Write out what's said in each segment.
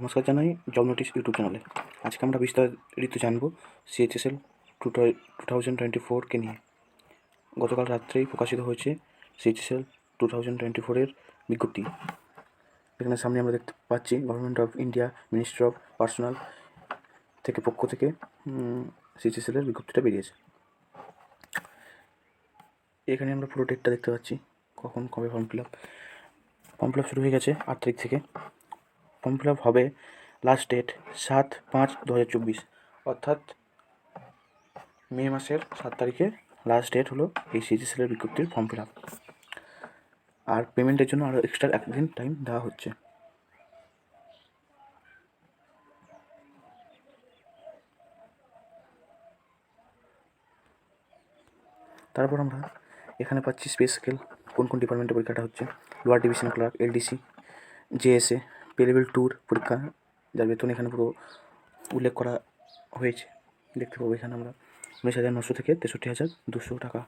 নমস্কার জানাই job notice YouTube চ্যানেলে। আজকে আমরা বিস্তারিত জানব সিএইচএসএল 2024কে নিয়ে। গতকাল রাত্রেই প্রকাশিত হয়েছে সিএইচএসএল 2024-এর বিজ্ঞপ্তি। এখানে সামনে আমরা দেখতে পাচ্ছি government of India ministry of personal পক্ষ থেকে সিএইচএসএল-এর বিজ্ঞপ্তিটা বেরিয়েছে। এখানে আমরা পুরো ডেটটা দেখতে পাচ্ছি, কখন কবে ফর্ম ফিল আপ শুরু হয়ে গেছে 8 তারিখ থেকে। ফর্ম ফিল আপ হবে, লাস্ট ডেট 7/5/2024, অর্থাৎ মে মাসের 7 তারিখে লাস্ট ডেট হলো এই সিএইচএসএল-এর বিজ্ঞপ্তির ফর্ম ফিল আপ। আর পেমেন্টের জন্য আরও এক্সট্রা 1 দিন টাইম দেওয়া হচ্ছে। তারপর আমরা এখানে পাচ্ছি স্পেস স্কেল, কোন কোন ডিপার্টমেন্টে পরীক্ষাটা হচ্ছে। Lower division clerk, LDC, JSA, pay level 2-র পরীক্ষা, যার বেতন এখানে পুরো উল্লেখ করা হয়েছে। দেখতে পাবো এখানে আমরা 19,900 থেকে 63,200 টাকা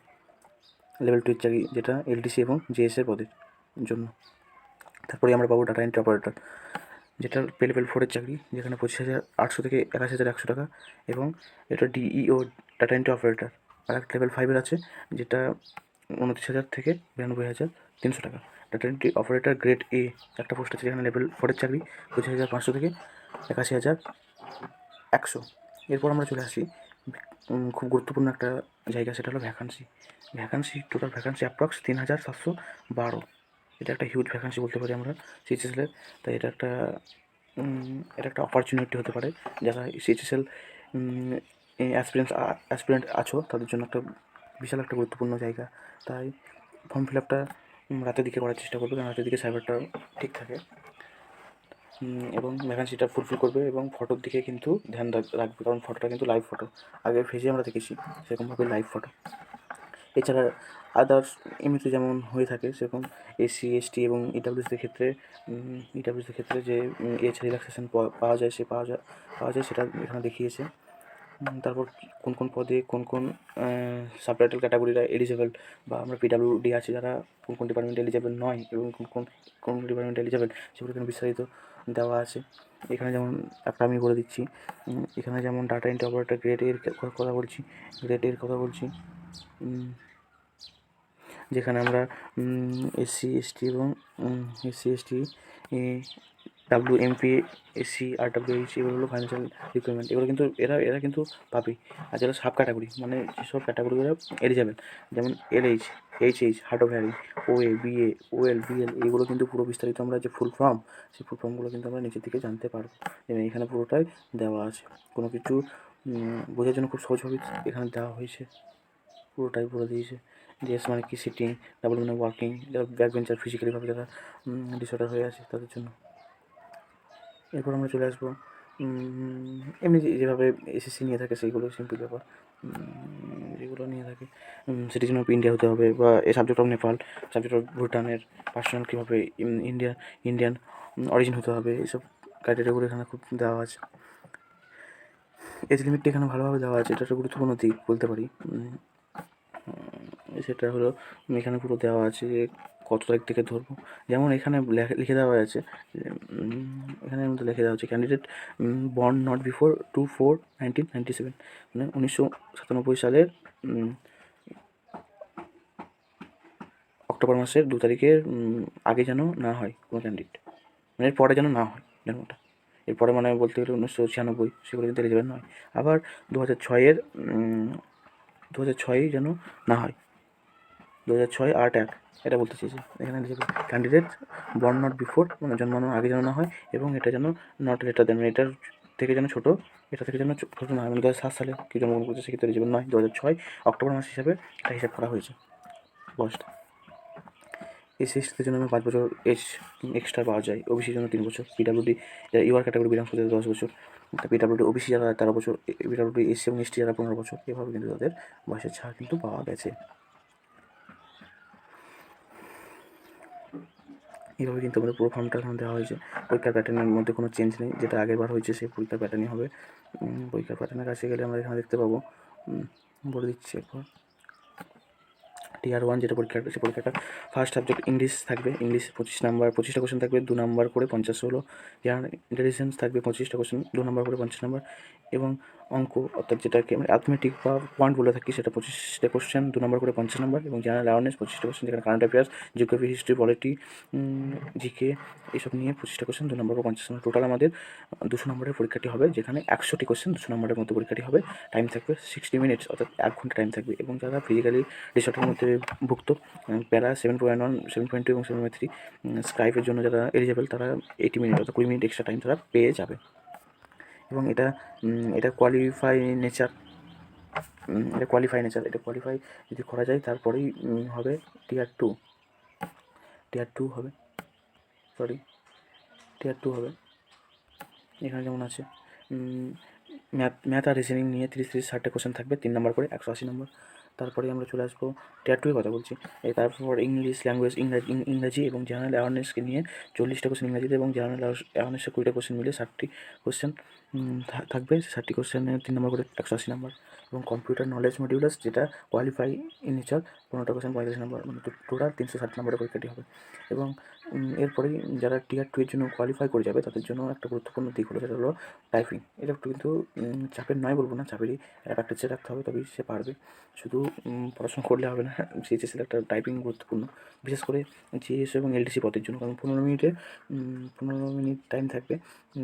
লেভেল 2-এর চাকরি, যেটা এলডিসি এবং জেএসএ পদের জন্য। তারপরে আমরা পাবো ডাটা এন্ট্রি অপারেটর, যেটা পে লেভেল 4-এর চাকরি, যেখানে 25,800 থেকে 81,100 টাকা, এবং এটা ডিইও ডাটা এন্ট্রি অপারেটর। আর একটা লেভেল 5-এর আছে, যেটা 29,000 থেকে 92,300 টাকা। Data entry operator grade A একটা পোস্ট আছে, যেখানে লেভেল 4-এর চাকরি, 25,500 থেকে 81,100। এরপর আমরা চলে আসি খুব গুরুত্বপূর্ণ একটা জায়গা, সেটা হলো ভ্যাকান্সি। Total vacancy approx 3,712। এটা একটা হিউজ ভ্যাকান্সি বলতে পারি আমরা সিএইচএসএল-এর। তাই এটা একটা অপরচুনিটি হতে পারে যারা সিএইচএসএল অ্যাসপিরেন্ট আছো, তাদের জন্য একটা বিশাল একটা গুরুত্বপূর্ণ জায়গা। তাই ফর্ম ফিল আপটা রাতের দিকে করার চেষ্টা করবে, কারণ রাতের দিকে সার্ভারটা ঠিক থাকে, এবং ভ্যাকান্সিটা ফুলফিল করবে। এবং ফটোর দিকে কিন্তু ধ্যান রাখবে, কারণ ফটোটা কিন্তু লাইভ ফটো। আগে ফেজে আমরা দেখেছি, সেরকমভাবে লাইভ ফটো। এছাড়া আদার্স এমনিতে যেমন হয়ে থাকে, সেরকম এসসি, এসটি এবং ইডাব্লিউএসদের ক্ষেত্রে যে এজ রিল্যাক্সেশন পাওয়া যায় সেটা এখানে দেখিয়েছে। তারপর কোন কোন পদে কোন কোন সাবটাইটেল ক্যাটাগরিরা এলিজেবল, বা আমরা পিডাব্লিউডি আছে যারা কোন কোন ডিপার্টমেন্টে এলিজেবল নয়, এবং কোন ডিপার্টমেন্টে এলিজেবল, সেগুলো এখানে বিস্তারিত দেওয়া আছে। এখানে যেমন একটা আমি বলে দিচ্ছি, এখানে যেমন ডাটা এন্ট্রি অপারেটর গ্রেড এর কথা বলছি, যেখানে আমরা এসসি, এসটি এবং ডাব্লিউএমপি, এসসি, আরডব্লিউএইচ, এগুলো হলো ফাইন্যান্সিয়াল রিকোয়ারমেন্ট। এগুলো কিন্তু এরা কিন্তু পাবে। আর যারা সাব ক্যাটাগরি, মানে যেসব ক্যাটাগরিগুলো এলিজেবল, যেমন LH, HH, hard of hearing, OA, BA, OL, BL, এগুলো কিন্তু পুরো বিস্তারিত আমরা যে ফুল ফর্ম, সেই ফুল ফর্মগুলো কিন্তু আমরা নিচের দিকে জানতে পারবো। এবং এখানে পুরোটাই দেওয়া আছে, কোনো কিছু বোঝার জন্য খুব সহজভাবে এখানে দেওয়া হয়েছে, পুরোটাই বলে দিয়েছে। ডিএস মানে কি, সিটিং, ডাবল মানে ওয়ার্কিং, যারা ব্যাক বেঞ্চার, ফিজিক্যালিভাবে যারা ডিসঅর্ডার হয়ে আছে তাদের জন্য। এরপর আমরা চলে আসবো এমনি যেভাবে এসএসসি নিয়ে থাকে সেইগুলো সিম্পল ব্যাপার, যেগুলো নিয়ে থাকে। সিটিজেন অফ ইন্ডিয়া হতে হবে, বা a subject of Nepal, subject of ভুটানের, পার্সোনাল কীভাবে ইন্ডিয়ান অরিজিন হতে হবে, এইসব ক্রাইটেরিয়াগুলো এখানে খুব দেওয়া আছে। এজ লিমিটটা এখানে ভালোভাবে দেওয়া আছে, এটা একটা গুরুত্বপূর্ণ দিক বলতে পারি। সেটা হলো এখানে পুরো দেওয়া আছে যে কত তারিখ থেকে ধরবো। যেমন এখানে লিখে দেওয়া আছে, এখানে মধ্যে লিখে দেওয়া আছে ক্যান্ডিডেট বর্ন নট বিফোর 2/4/1997, মানে 1997 সালের অক্টোবর মাসের 2 তারিখের আগে যেন না হয় কোনো ক্যান্ডিডেট, মানে এর পরে যেন না হয় জন্মটা। এরপরে মানে বলতে গেলে 1996, সেগুলো কিন্তু এলিজেবল নয়। আবার 2006 যেন না হয়, 2006-8-1 এটা বলতে চেয়েছি। এখানে লিখে ক্যান্ডিডেট বর্ন নট বিফোর, মানে জন্মানোর আগে যেন না হয়, এবং এটা যেন নট লেটার দেন, এটার থেকে যেন ছোটো, এটা থেকে যেন ছোটো না হয়। মানে 2007 সালে কি জন্মগ্রহণ করছে সেক্ষেত্রে এলিজেবল নয়, 2006 অক্টোবর মাস হিসাবে এটা হিসাব করা হয়েছে বয়সটা। এসসি এসটিদের জন্য 5 বছর এজ এক্সট্রা পাওয়া যায়, ওবিসির জন্য 3 বছর, পিডাব্লিউডি যারা ইউআর ক্যাটাগরি বিলংস করতে 10 বছর, পিডাব্লিউডি ওবিসি যারা 13 বছর, পিডাব্লিউডি এসসি এবং এসটি যারা 15 বছর, এভাবে কিন্তু তাদের বয়সের ছাড় কিন্তু পাওয়া গেছে। এইভাবে কিন্তু আমাদের পুরো ফর্মটা এখানে দেওয়া হয়েছে। পরীক্ষার প্যাটার্নের মধ্যে কোনো চেঞ্জ নেই, যেটা আগের বার হয়েছে সেই পরীক্ষার প্যাটার্নই হবে। পরীক্ষার প্যাটার্নের কাছে গেলে আমরা এখানে দেখতে পাবো, বলে দিচ্ছি একবার। টিয়ার 1 যেটা পরীক্ষা সে পরীক্ষাটা ফার্স্ট সাবজেক্ট ইংলিশ থাকবে, ইংলিশ 25 নাম্বার, 25টা কোশ্চেন থাকবে, 2 নাম্বার করে 50 হলো। জেনারেল ইন্টেলিজেন্স থাকবে 25টা কোশ্চেন, 2 নাম্বার করে 50 নাম্বার। এবং অঙ্ক অর্থাৎ যেটাকে আমরা অ্যাথমেটিক বা পয়েন্ট বলে থাকি সেটা 25টা কোশ্চেন, 2 নাম্বার করে 50 নাম্বার। এবং জেনারেল অ্যাওয়ারনেস 25টা কোশ্চেন, যেখানে current affairs, geography, history, polity, GK এইসব নিয়ে 25টা কোশ্চেন, 2 নাম্বার করে 50 নাম্বার। টোটাল আমাদের 200 নম্বরের পরীক্ষাটি হবে, যেখানে 100টি কোশ্চেন 200 নম্বরের মতো পরীক্ষাটি হবে। টাইম থাকবে 60 মিনিটস, অর্থাৎ 1 ঘন্টা টাইম থাকবে। এবং যারা ফিজিক্যালি রিসর্টের মধ্যে ভুক্ত, প্যারা 7.1, 7.2 এবং 7.3 স্ক্রাইবের জন্য যারা এলিজেবল, তারা 80 মিনিট অর্থাৎ 20 মিনিট এক্সট্রা টাইম তারা পেয়ে যাবে। এবং এটা কোয়ালিফাই নেচার, এটা কোয়ালিফাই যদি করা যায় তারপরেই হবে টিয়ার টু হবে, এখানে যেমন আছে ম্যাথ আর রিজনিং নিয়ে 30-60টা কোশ্চেন থাকবে, 3 নাম্বার করে 180 নম্বর। তারপরে আমরা চলে আসবো টিয়ার 2 এর কথা বলছি। তারপর ইংলিশ ল্যাঙ্গুয়েজ, ইংরাজি এবং জেনারেল অ্যাওয়ারনেসকে নিয়ে 40টা কোশ্চেন ইংরাজিতে, এবং জেনারেল অ্যাওয়ারনেসে 20টা কোশ্চেন মিলে 60টি কোশ্চেন থাকবে। 60টি কোশ্চেনে 3 নাম্বার করে 180 নম্বর। এবং কম্পিউটার নলেজ মডিউলাস, যেটা কোয়ালিফাই ইন নেচার, 15টা কোশ্চেন 45 নম্বর, মানে টোটাল 360 নম্বরের পরীক্ষাটি হবে। এবং এরপরেই যারা টিয়ার 2 এর জন্য কোয়ালিফাই করে যাবে তাদের জন্য একটা গুরুত্বপূর্ণ দিক হলো, সেটা হলো টাইপিং। এটা একটু কিন্তু চাপের নয় বলবো না, চাপেরই। প্র্যাকটিসে রাখতে হবে, তবেই সে পারবে। শুধু পড়াশোনা করলে হবে না, সিএইচএসের একটা টাইপিং গুরুত্বপূর্ণ, বিশেষ করে জিএস এবং এলডিসি পদের জন্য। কারণ 15 মিনিট টাইম থাকবে,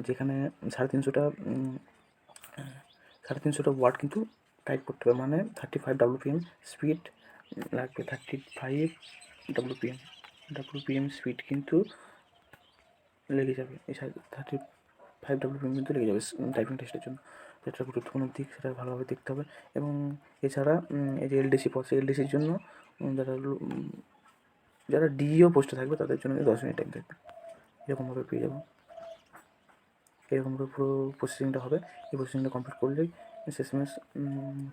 যেখানে 350টা ওয়ার্ড কিন্তু টাইপ করতে হবে, মানে 35 WPM স্পিড লাগবে। 35 WPM স্পিড কিন্তু লেগে যাবে, এই 35 WPM কিন্তু লেগে যাবে টাইপিং টেস্টের জন্য। যেটা গুরুত্বপূর্ণ দিক, সেটা ভালোভাবে দেখতে হবে। এবং এছাড়া এই যে এলডিসি পদ, এলডিসির জন্য যারা ডিইও পোস্টে থাকবে তাদের জন্য 10 মিনিট টাইম থাকবে। এরকমভাবে পেয়ে যাবো, এরকমভাবে পুরো প্রসেসিংটা হবে। এই প্রসেসিংটা কমপ্লিট করলেই শেষমেশ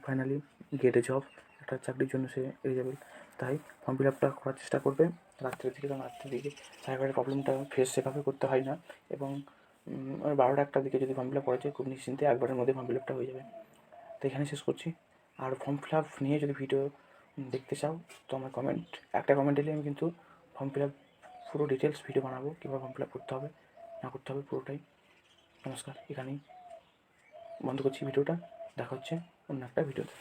ফাইনালি গেটে জব, একটা চাকরির জন্য সে এলিজেবল। তাই ফর্ম ফিল আপটা করার চেষ্টা করবে রাত্রের দিকে, কারণ রাত্রের দিকে সাইবারের প্রবলেমটা ফেস সেভাবে করতে হয় না। এবং 12টা-1টার দিকে যদি ফর্ম ফিল আপ করা যায়, খুব নিশ্চিন্তে একবারের মধ্যে ফর্ম ফিল আপটা হয়ে যাবে। তো এখানে শেষ করছি। আর ফর্ম ফিল আপ নিয়ে যদি ভিডিও দেখতে চাও তো আমার একটা কমেন্ট দিলে আমি কিন্তু ফর্ম ফিল আপ পুরো ডিটেলস ভিডিও বানাবো, কীভাবে ফর্ম ফিল আপ করতে হবে না করতে হবে পুরোটাই। নমস্কার, এখানেই বন্ধ করছি ভিডিওটা। দেখা হচ্ছে অন্য একটা ভিডিওতে।